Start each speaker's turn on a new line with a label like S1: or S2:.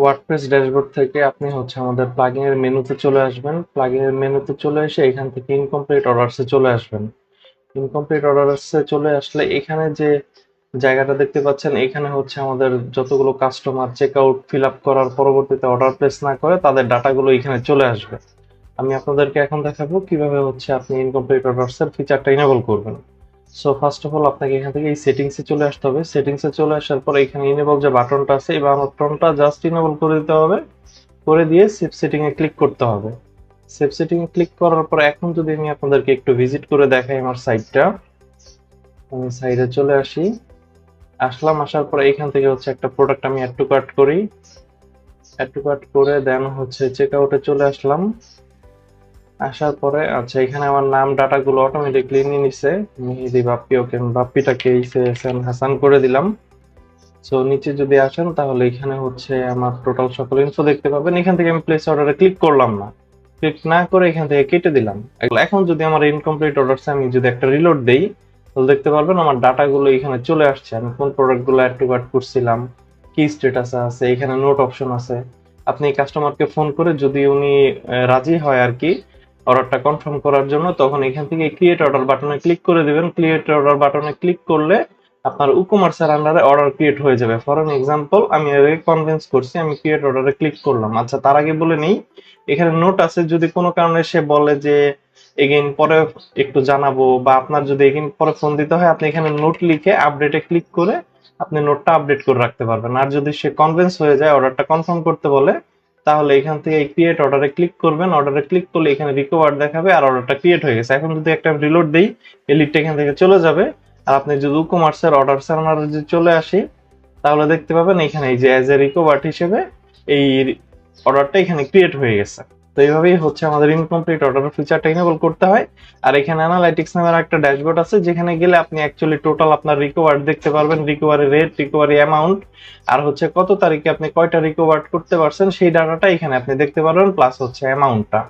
S1: WordPress dashboard থেকে আপনি হচ্ছে আমাদের প্লাগইন এর মেনুতে চলে আসবেন। প্লাগইন এর মেনুতে চলে এসে এখান থেকে ইনকমপ্লিট অর্ডারসে চলে আসবেন। ইনকমপ্লিট অর্ডারসে চলে আসলে এখানে যে জায়গাটা দেখতে পাচ্ছেন, এখানে হচ্ছে আমাদের যতগুলো customer check out fill up করার পরবর্তীতে অর্ডার প্লেস না করে তাদের ডাটাগুলো এখানে চলে আসবে। আমি আপনাদেরকে এখন দেখাবো কিভাবে হচ্ছে আপনি ইনকমপ্লিট অর্ডারস এর ফিচারটা ইনেবল করবেন। সো ফার্স্ট অফ অল আপনাকে এখান থেকে এই সেটিংসে চলে আসতে হবে। সেটিংসে চলে আসার পর এখানে ইনেবল যে বাটনটা আছে এই বাটনটা জাস্ট ইনেবল করে দিতে হবে। করে দিয়ে সেভ সেটিং এ ক্লিক করতে হবে। সেভ সেটিং এ ক্লিক করার পর এখন যদি আমি আপনাদেরকে একটু ভিজিট করে দেখাই আমার সাইটটা, আমি সাইডে চলে আসি। আসার পরে এখান থেকে হচ্ছে একটা প্রোডাক্ট আমি অ্যাড টু কার্ট করি। অ্যাড টু কার্ট করে দেন হচ্ছে চেক আউটে চলে আসলাম। আসার পরে আচ্ছা এখানে আমার নাম ডাটাগুলো অটোমেটিকলি নিয়ে নিছে। মেহেদি বাপ্পি, ওকে আমি বাপ্পিটাকে এসএন হাসান করে দিলাম। সো নিচে যদি আসেন তাহলে এখানে হচ্ছে আমার টোটাল সকল ইনফো দেখতে পাবেন। এখান থেকে আমি প্লেস অর্ডারে ক্লিক করলাম না, ক্লিক না করে এখান থেকে কেটে দিলাম। এখন যদি আমার ইনকমপ্লিট অর্ডারস আমি যদি একটা রিলোড দেই তাহলে দেখতে পারবেন আমার ডাটাগুলো এখানে চলে আসছে। আমি কোন প্রোডাক্টগুলো অ্যাড টু কার্ট করছিলাম, কি স্ট্যাটাস আছে, এখানে নোট অপশন আছে। আপনি কাস্টমারকে ফোন করে যদি উনি রাজি হয় আর কি অর্ডারটা কনফার্ম করার জন্য, তখন এখান থেকে ক্রিয়েট অর্ডার বাটনে ক্লিক করে দিবেন। ক্রিয়েট অর্ডার বাটনে ক্লিক করলে আপনার ই-কমার্সের আন্ডারে অর্ডার ক্রিয়েট হয়ে যাবে। ফর এন এক্সাম্পল আমি এর কনভিন্স করছি, আমি ক্রিয়েট অর্ডারে ক্লিক করলাম। আচ্ছা তার আগে বলে নেই এখানে নোট আছে, যদি কোনো কারণে সে বলে যে এগেইন পরে একটু জানাবো বা আপনার যদি এগেইন পরে ফোন দিতে হয়, আপনি এখানে নোট লিখে আপডেটে ক্লিক করে আপনি নোটটা আপডেট করে রাখতে পারবেন। আর যদি সে কনভিন্স হয়ে যায় অর্ডারটা কনফার্ম করতে বলে, তাহলে এখান থেকে এই ক্রিয়েট অর্ডারে ক্লিক করবেন। অর্ডারে ক্লিক করলে এখানে রিকভার দেখাবে আর অর্ডারটা ক্রিয়েট হয়ে গেছে। এখন যদি একটা রিলোড দেই এই লিডটা এখান থেকে চলে যাবে। আর আপনি যদি ই-কমার্সের অর্ডার সার্ভারে যদি চলে আসি তাহলে দেখতে পাবেন এখানে এই যে অ্যাজ এ রিকভার্ড হিসেবে এই অর্ডারটা এখানে ক্রিয়েট হয়ে গেছে। তো এইভাবেই হচ্ছে আমাদের ইনকমপ্লিট অর্ডার ফিচারটা ইনেবল করতে হয়। আর এখানে অ্যানালাইটিক্স নামের একটা ড্যাশবোর্ড আছে যেখানে গেলে আপনি অ্যাকচুয়ালি টোটাল আপনার রিকভার দেখতে পারবেন, রিকভারি রেট, রিকভারি অ্যামাউন্ট, আর হচ্ছে কত তারিখে আপনি কয়টা রিকভার করতে পারছেন সেই ডাটাটা এখানে আপনি দেখতে পারবেন, প্লাস হচ্ছে অ্যামাউন্টটা।